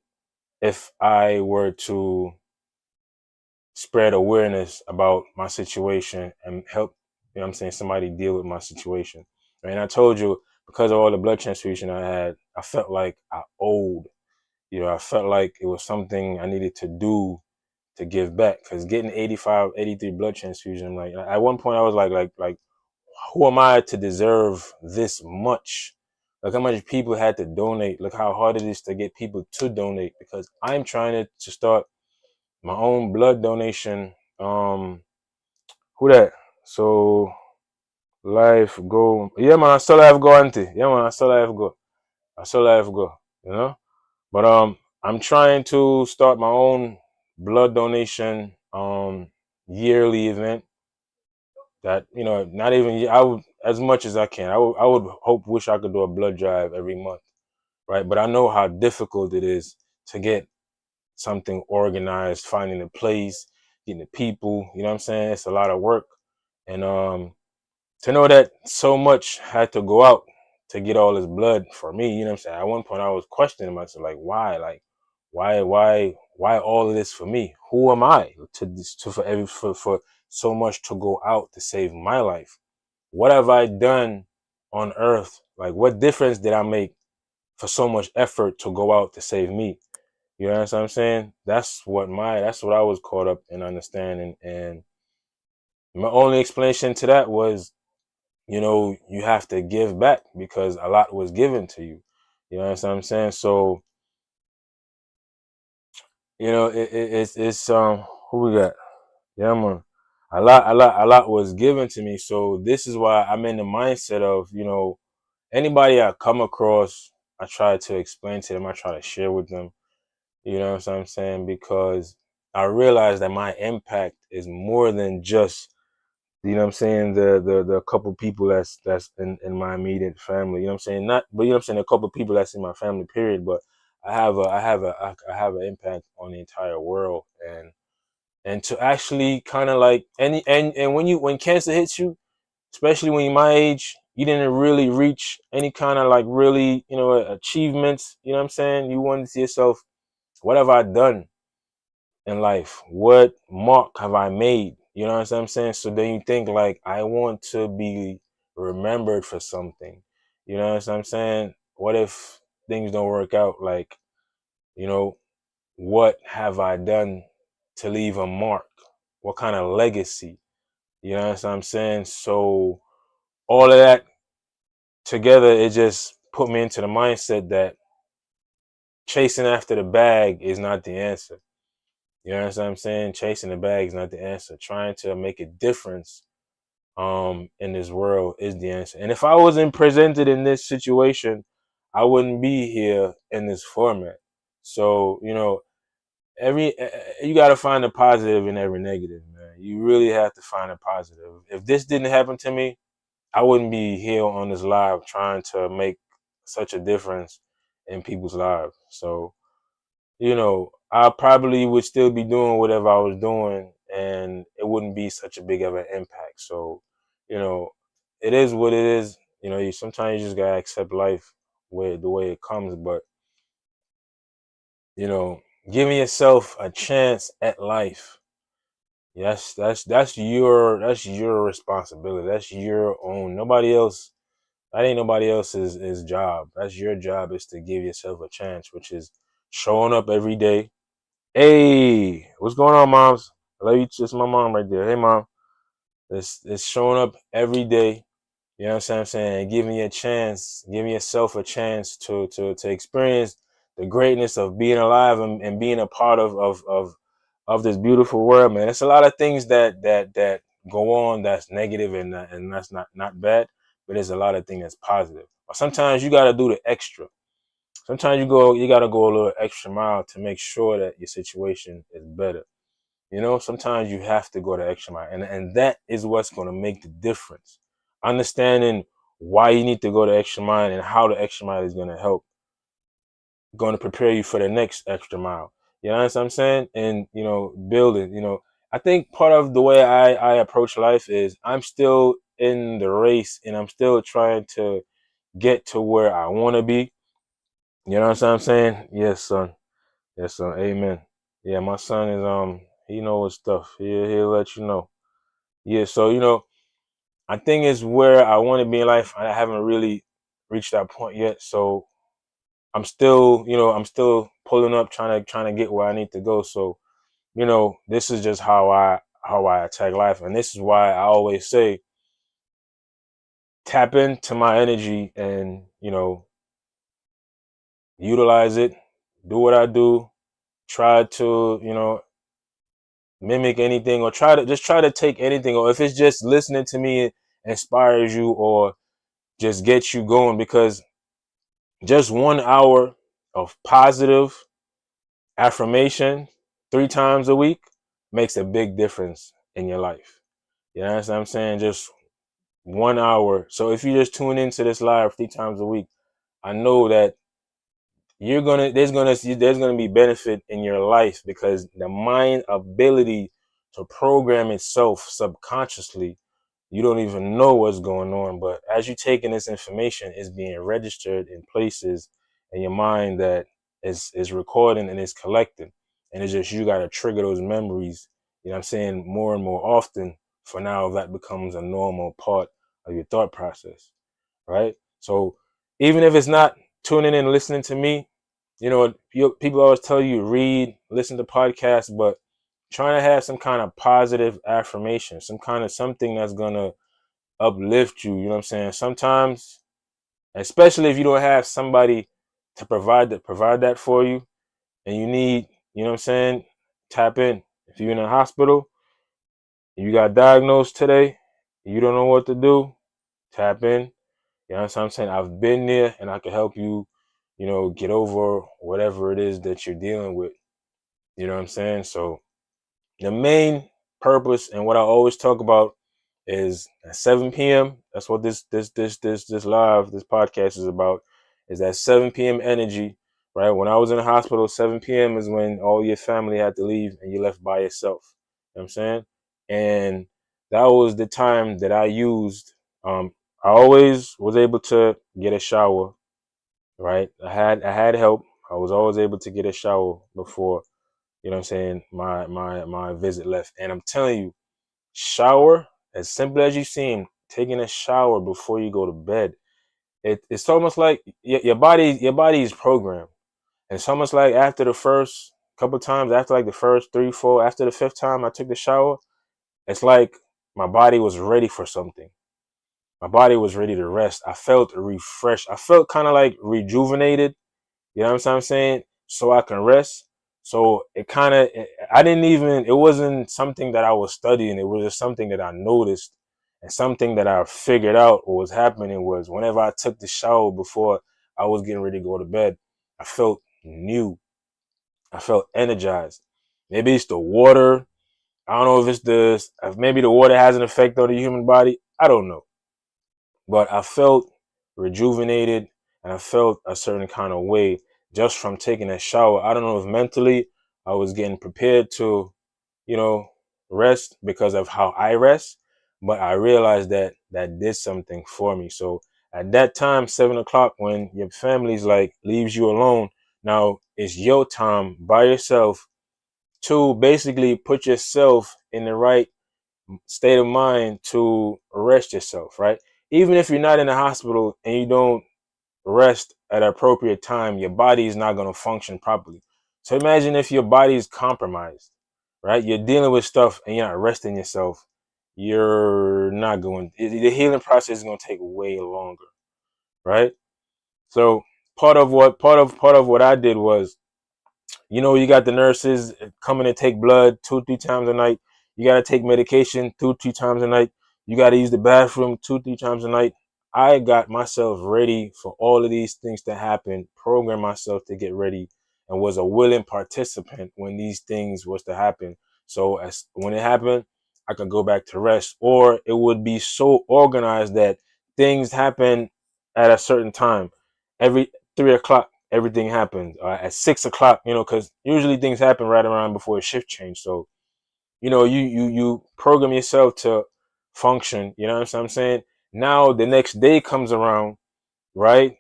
If I were to spread awareness about my situation and help, what I'm saying, somebody deal with my situation. And I told you, because of all the blood transfusion I had, I felt like I owed. I felt like it was something I needed to do to give back. Because getting 85, 83 blood transfusion, like at one point I was like, who am I to deserve this much? Look how much people had to donate. Look how hard it is to get people to donate, because I'm trying to start my own blood donation. Who that? So life go. Yeah, man, I still have go, auntie. Yeah, man, I still have go. I still have go. You know. But I'm trying to start my own blood donation yearly event. That not even I would, as much as I can. I would wish I could do a blood drive every month, right? But I know how difficult it is to get something organized, finding a place, getting the people. You know what I'm saying? It's a lot of work, and to know that so much had to go out to get all this blood for me. You know what I'm saying? At one point, I was questioning myself, like, why? Like, Why all of this for me? Who am I for so much to go out to save my life? What have I done on earth? Like, what difference did I make for so much effort to go out to save me? You know what I'm saying? That's what I was caught up in understanding. And my only explanation to that was, you have to give back because a lot was given to you. You know what I'm saying? So, it's who we got? Yeah, man. A lot was given to me. So this is why I'm in the mindset of, anybody I come across, I try to explain to them, I try to share with them. You know what I'm saying? Because I realize that my impact is more than just, you know what I'm saying, the couple people that's in my immediate family. You know what I'm saying? Not, but you know what I'm saying, a couple people that's in my family, period. But I have an impact on the entire world, and to actually kind of like and when cancer hits you, especially when you're my age, you didn't really reach any kind of like really, achievements. You know what I'm saying? You wanted to see yourself, what have I done in life? What mark have I made? You know what I'm saying? So then you think like, I want to be remembered for something. You know what I'm saying? What if things don't work out? Like, you know, what have I done to leave a mark? What kind of legacy? You know what I'm saying? So all of that together, it just put me into the mindset that chasing after the bag is not the answer. You know what I'm saying? Chasing the bag is not the answer. Trying to make a difference in this world is the answer. And if I wasn't presented in this situation, I wouldn't be here in this format. So, every you got to find a positive in every negative, man. You really have to find a positive. If this didn't happen to me, I wouldn't be here on this live trying to make such a difference in people's lives. So, I probably would still be doing whatever I was doing, and it wouldn't be such a big of an impact. So, you know, it is what it is. You sometimes you just gotta accept life the way it comes. But you know, giving yourself a chance at life. Yes, that's your responsibility. That's your own. Nobody else. That ain't nobody else's job. That's your job, is to give yourself a chance, which is showing up every day. Hey, what's going on, moms? I love you. It's my mom right there. Hey, mom. It's showing up every day. You know what I'm saying? Giving you a chance, giving yourself a chance to experience the greatness of being alive, and being a part of this beautiful world, man. It's a lot of things that go on that's negative, and that's not bad, but there's a lot of things that's positive. But sometimes you got to do the extra. Sometimes you got to go a little extra mile to make sure that your situation is better. Sometimes you have to go the extra mile, and that is what's going to make the difference. Understanding why you need to go the extra mile and how the extra mile is going to prepare you for the next extra mile. You know what I'm saying? And building. I think part of the way I approach life is, I'm still in the race, and I'm still trying to get to where I want to be. You know what I'm saying? Yes, son. Yes, son. Amen. Yeah, my son is he knows his stuff. He'll let you know. Yeah, so I think it's where I want to be in life. I haven't really reached that point yet. So I'm still pulling up, trying to get where I need to go. So, this is just how I attack life. And this is why I always say, tap into my energy and, utilize it, do what I do, try to, mimic anything, or try to take anything, or if it's just listening to me, it inspires you or just gets you going, because just 1 hour of positive affirmation 3 times a week makes a big difference in your life. You know what I'm saying? Just 1 hour. So if you just tune into this live 3 times a week, I know that there's gonna be benefit in your life, because the mind ability to program itself subconsciously, you don't even know what's going on, but as you're taking this information, it's being registered in places in your mind that is recording and it's collecting. And it's just you gotta trigger those memories, you know what I'm saying, more and more often for now that becomes a normal part of your thought process. Right? So even if it's not tuning in and listening to me, people always tell you read, listen to podcasts, but trying to have some kind of positive affirmation, some kind of something that's gonna uplift you, you know what I'm saying? Sometimes, especially if you don't have somebody to provide that for you and you need, you know what I'm saying, tap in. If you're in a hospital, you got diagnosed today, you don't know what to do, tap in. You know what I'm saying? I've been there and I can help you, get over whatever it is that you're dealing with. You know what I'm saying? So the main purpose and what I always talk about is at 7 p.m. That's what this podcast is about. Is that 7 p.m. energy, right? When I was in the hospital, 7 p.m. is when all your family had to leave and you left by yourself. You know what I'm saying? And that was the time that I used. I always was able to get a shower, right? I had help. I was always able to get a shower before, you know what I'm saying, my visit left. And I'm telling you, shower, as simple as you seem, taking a shower before you go to bed. It's almost like your body is programmed. It's almost like after the first couple times, after like the first three, four, after the fifth time I took the shower, it's like my body was ready for something. My body was ready to rest. I felt refreshed. I felt kind of like rejuvenated. You know what I'm saying? So I can rest. So I didn't even, it wasn't something that I was studying. It was just something that I noticed, and something that I figured out what was happening was whenever I took the shower before I was getting ready to go to bed, I felt new. I felt energized. Maybe it's the water. I don't know if maybe the water has an effect on the human body. I don't know. But I felt rejuvenated and I felt a certain kind of way just from taking a shower. I don't know if mentally I was getting prepared to, you know, rest because of how I rest, but I realized that that did something for me. So at that time, 7 o'clock, when your family's like leaves you alone, now it's your time by yourself to basically put yourself in the right state of mind to rest yourself, right? Even if you're not in the hospital and you don't rest at an appropriate time, your body is not going to function properly. So imagine if your body is compromised, right? You're dealing with stuff and you're not resting yourself. You're not going, the healing process is going to take way longer, right? So part of what I did was, you got the nurses coming to take blood 2, 3 times a night. You got to take medication 2, 3 times a night. You got to use the bathroom 2, 3 times a night. I got myself ready for all of these things to happen, programmed myself to get ready, and was a willing participant when these things was to happen. So as when it happened, I could go back to rest, or it would be so organized that things happen at a certain time. Every 3 o'clock, everything happened. At 6 o'clock, because usually things happen right around before a shift change. So, you program yourself to function. You know what I'm saying? Now the next day comes around, right?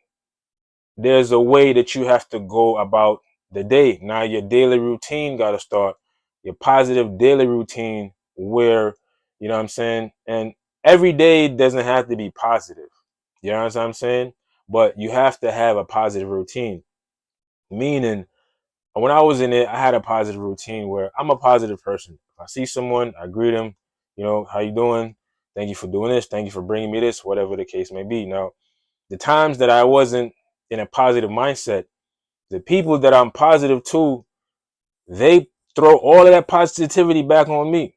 There's a way that you have to go about the day. Now your daily routine got to start. Your positive daily routine, where, you know what I'm saying? And every day doesn't have to be positive. You know what I'm saying? But you have to have a positive routine. Meaning, when I was in it, I had a positive routine where I'm a positive person. If I see someone, I greet them, how you doing? Thank you for doing this. Thank you for bringing me this, whatever the case may be. Now, the times that I wasn't in a positive mindset, the people that I'm positive to, they throw all of that positivity back on me.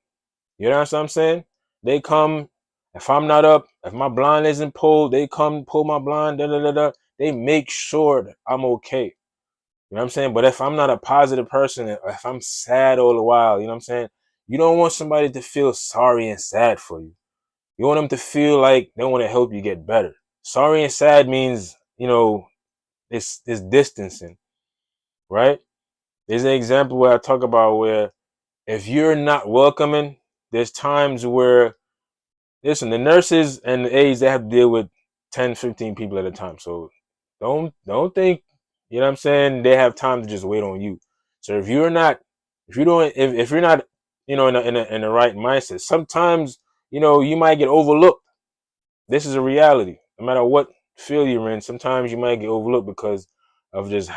You know what I'm saying? They come, if I'm not up, if my blind isn't pulled, they come pull my blind, da da da da. They make sure that I'm okay. You know what I'm saying? But if I'm not a positive person, if I'm sad all the while, you know what I'm saying? You don't want somebody to feel sorry and sad for you. You want them to feel like they want to help you get better. Sorry and sad means, it's distancing, right? There's an example where I talk about where if you're not welcoming, there's times where, listen, the nurses and the aides, they have to deal with 10, 15 people at a time. So don't think You know what I'm saying? They have time to just wait on you. So if you're not, if you're not, in the right mindset, sometimes, you might get overlooked. This is a reality. No matter what field you're in, sometimes you might get overlooked because of just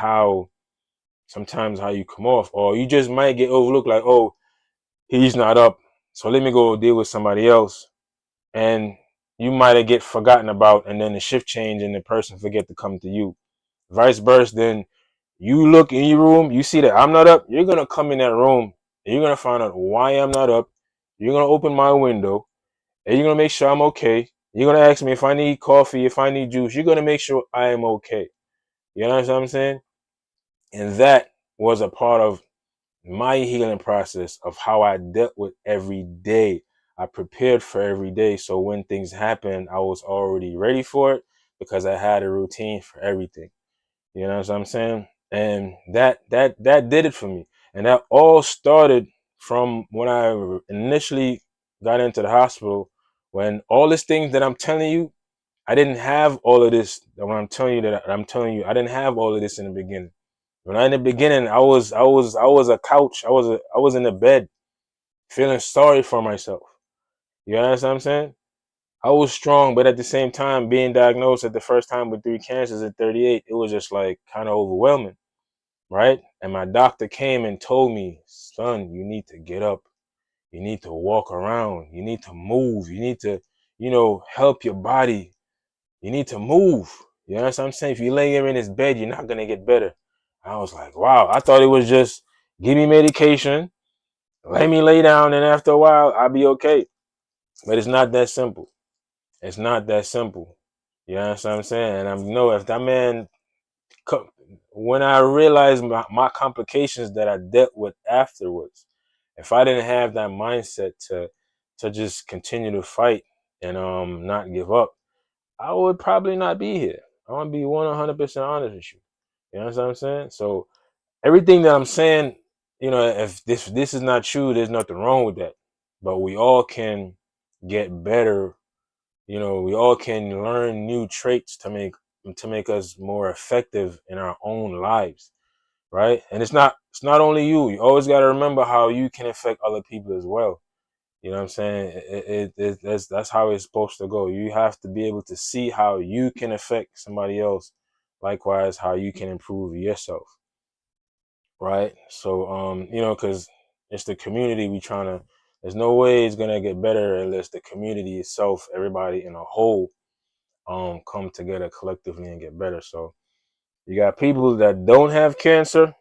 sometimes how you come off, or you just might get overlooked like, oh, he's not up, so let me go deal with somebody else, and you might have get forgotten about, and then the shift change and the person forget to come to you. Vice versa, then you look in your room, you see that I'm not up, you're gonna come in that room and you're gonna find out why I'm not up. You're gonna open my window and you're gonna make sure I'm okay. You're gonna ask me if I need coffee, if I need juice. You're gonna make sure I am okay. You know what I'm saying? And that was a part of my healing process of how I dealt with every day. I prepared for every day. So when things happened, I was already ready for it because I had a routine for everything. You know what I'm saying? And that did it for me. And that all started from when I initially got into the hospital, when all these things that I'm telling you, I didn't have all of this. When I'm telling you, I didn't have all of this in the beginning. When I in the beginning, I was a couch. I was in the bed feeling sorry for myself. You understand what I'm saying? I was strong, but at the same time, being diagnosed at the first time with 3 cancers at 38, it was just like kind of overwhelming, right? And my doctor came and told me, son, you need to get up. You need to walk around. You need to move. You need to, help your body. You need to move. You know what I'm saying? If you lay here in this bed, you're not gonna get better. I was like, wow. I thought it was just give me medication, let me lay down, and after a while, I'll be okay. But it's not that simple. It's not that simple. You know what I'm saying? And if that man, when I realized my complications that I dealt with afterwards, if I didn't have that mindset to just continue to fight and not give up, I would probably not be here. I want to be 100% honest with you. You know what I'm saying? So everything that I'm saying, if this is not true, there's nothing wrong with that. But we all can get better. We all can learn new traits to make us more effective in our own lives, right? And it's not only you. You always got to remember how you can affect other people as well. You know what I'm saying? That's how it's supposed to go. You have to be able to see how you can affect somebody else. Likewise, how you can improve yourself, right? So, because it's the community we trying to. There's no way it's gonna get better unless the community itself, everybody in a whole, come together collectively and get better. So you got people that don't have cancer.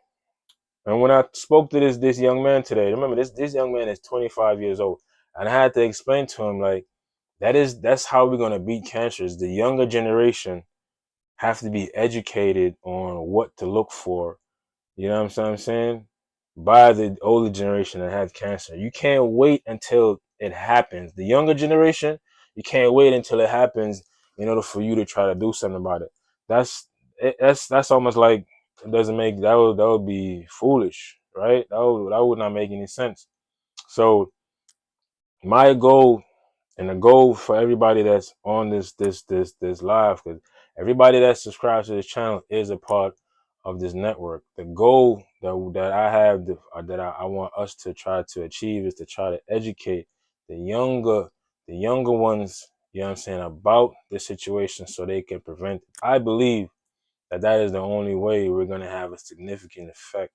And when I spoke to this young man today, remember this young man is 25 years old, and I had to explain to him like that's how we're gonna beat cancer. Is the younger generation have to be educated on what to look for. You know what I'm saying? By the older generation that had cancer. You can't wait until it happens. The younger generation, you can't wait until it happens in order for you to try to do something about it. That's almost like it doesn't make that would be foolish, right? That would not make any sense. So my goal and the goal for everybody that's on this live, because everybody that subscribes to this channel is a part of this network. The goal that I have that I want us to try to achieve is to try to educate the younger ones, you know what I'm saying, about the situation so they can prevent it. I believe that is the only way we're going to have a significant effect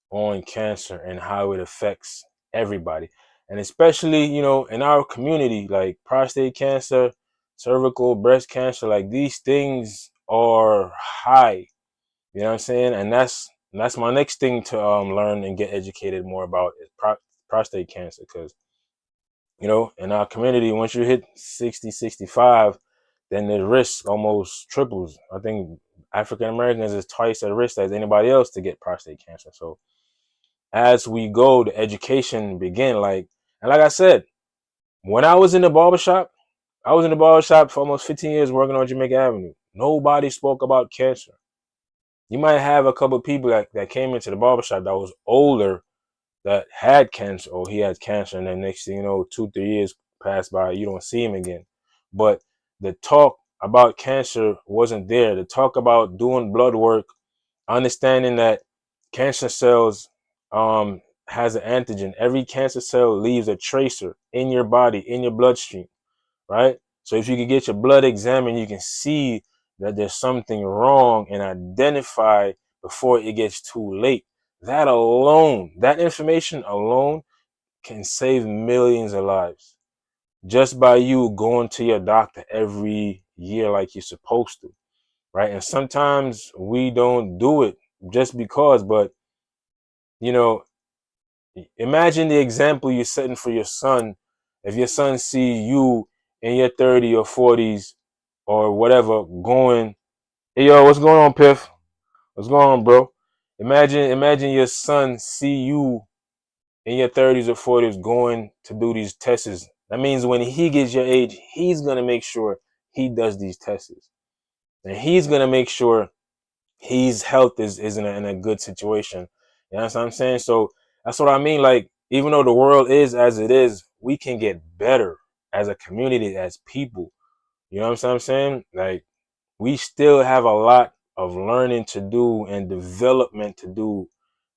on cancer and how it affects everybody. And especially, in our community, like prostate cancer, cervical, breast cancer, like these things are high. You know what I'm saying? And that's my next thing to learn and get educated more about is prostate cancer. Because, in our community, once you hit 60, 65, then the risk almost triples. I think African Americans is twice at risk as anybody else to get prostate cancer. So as we go, the education begin. And like I said, when I was in the barbershop for almost 15 years working on Jamaica Avenue. Nobody spoke about cancer. You might have a couple of people that came into the barbershop that was older that had cancer, or he had cancer, and then next thing you know, 2-3 years pass by, you don't see him again. But the talk about cancer wasn't there. The talk about doing blood work understanding that cancer cells has an antigen. Every cancer cell leaves a tracer in your body, in your bloodstream, right? So if you can get your blood examined, you can see that there's something wrong and identify before it gets too late. That alone, that information alone can save millions of lives just by you going to your doctor every year like you're supposed to, right? And sometimes we don't do it just because, but you know, imagine the example you're setting for your son. If your son see you in your 30s or 40s or whatever going, hey yo, what's going on, Piff? What's going on, bro? Imagine your son see you in your 30s or 40s going to do these tests. That means when he gets your age, he's gonna make sure he does these tests. And he's gonna make sure his health is in a good situation. You know what I'm saying? So that's what I mean. Like, even though the world is as it is, we can get better as a community, as people. You know what I'm saying? Like, we still have a lot of learning to do and development to do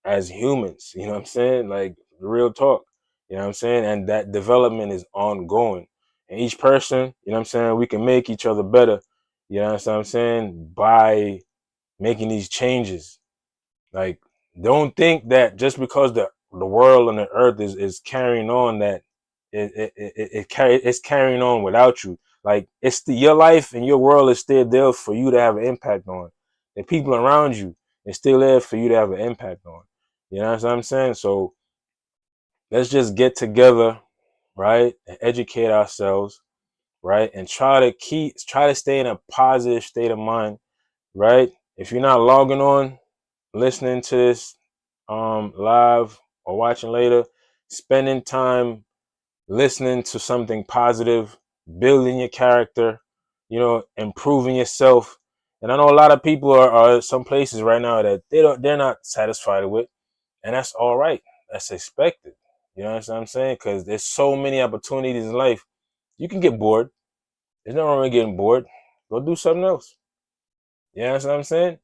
as humans. You know what I'm saying? Like, real talk. You know what I'm saying? And that development is ongoing. And each person, you know what I'm saying, we can make each other better. You know what I'm saying? By making these changes. Like, don't think that just because the world and the earth is carrying on, that it's carrying on without you. Like, your life and your world is still there for you to have an impact on. The people around you is still there for you to have an impact on. You know what I'm saying? So let's just get together, right, and educate ourselves, right, and try to stay in a positive state of mind, right? If you're not logging on, listening to this live or watching later, spending time listening to something positive, building your character, improving yourself. And I know a lot of people are some places right now that they're not satisfied with, and that's all right. That's expected. You know what I'm saying? Because there's so many opportunities in life. You can get bored. There's nothing wrong with getting bored. Go do something else. You know what I'm saying?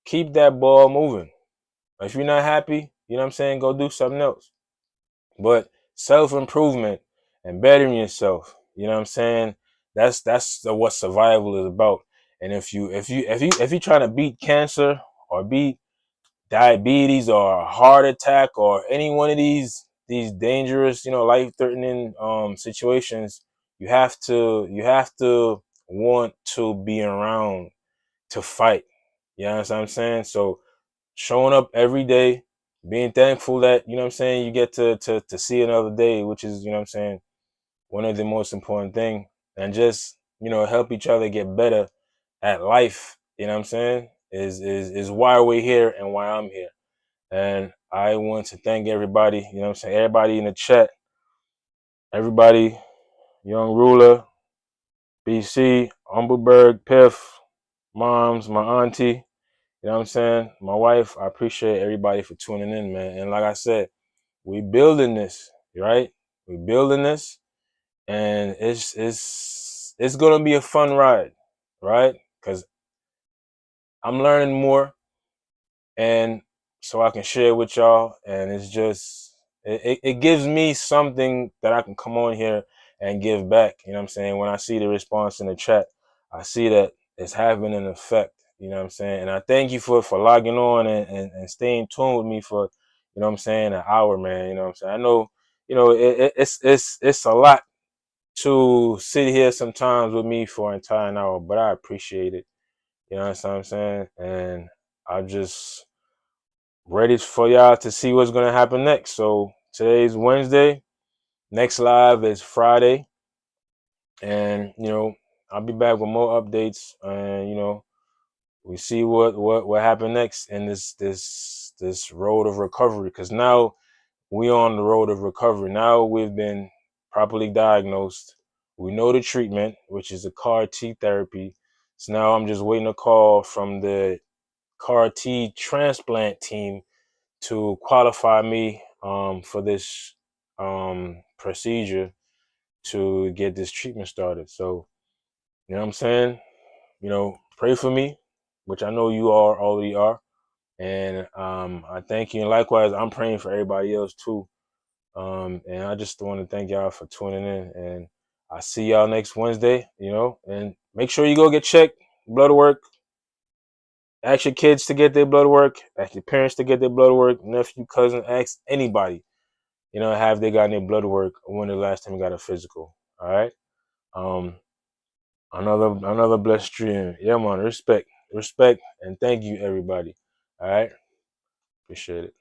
Keep that ball moving. If you're not happy, you know what I'm saying, go do something else. But self-improvement and bettering yourself, you know what I'm saying? That's what survival is about. And if you trying to beat cancer or beat diabetes or a heart attack or any one of these dangerous, life-threatening situations, you have to want to be around to fight. You know what I'm saying? So showing up every day, being thankful that, you know what I'm saying, you get to see another day, which is, you know what I'm saying, one of the most important thing. And just, help each other get better at life, you know what I'm saying, is why we're here and why I'm here. And I want to thank everybody, you know what I'm saying, everybody in the chat, everybody, Young Ruler, BC, Humbleberg, Piff, Moms, my auntie, you know what I'm saying? My wife, I appreciate everybody for tuning in, man. And like I said, we building this, right? We building this, and it's gonna be a fun ride, right? Because I'm learning more, and so I can share with y'all. And it's just it gives me something that I can come on here and give back. You know what I'm saying? When I see the response in the chat, I see that it's having an effect. You know what I'm saying? And I thank you for logging on and staying tuned with me for, you know what I'm saying, an hour, man. You know what I'm saying? I know, it's a lot to sit here sometimes with me for an entire hour, but I appreciate it. You know what I'm saying? And I just ready for y'all to see what's gonna happen next. So today's Wednesday. Next live is Friday, and I'll be back with more updates. And we see what happened next in this road of recovery. Because now we on the road of recovery. Now we've been properly diagnosed. We know the treatment, which is the CAR T therapy. So now I'm just waiting a call from the CAR T transplant team to qualify me for this procedure to get this treatment started. So, you know what I'm saying? Pray for me, which I know you all already are. And I thank you. And likewise, I'm praying for everybody else too. And I just want to thank y'all for tuning in. And I see y'all next Wednesday, and make sure you go get checked, blood work. Ask your kids to get their blood work. Ask your parents to get their blood work. Nephew, cousin, ask anybody, have they gotten their blood work when the last time you got a physical. All right. Um, another blessed stream. Yeah, man. Respect, and thank you, everybody. All right. Appreciate it.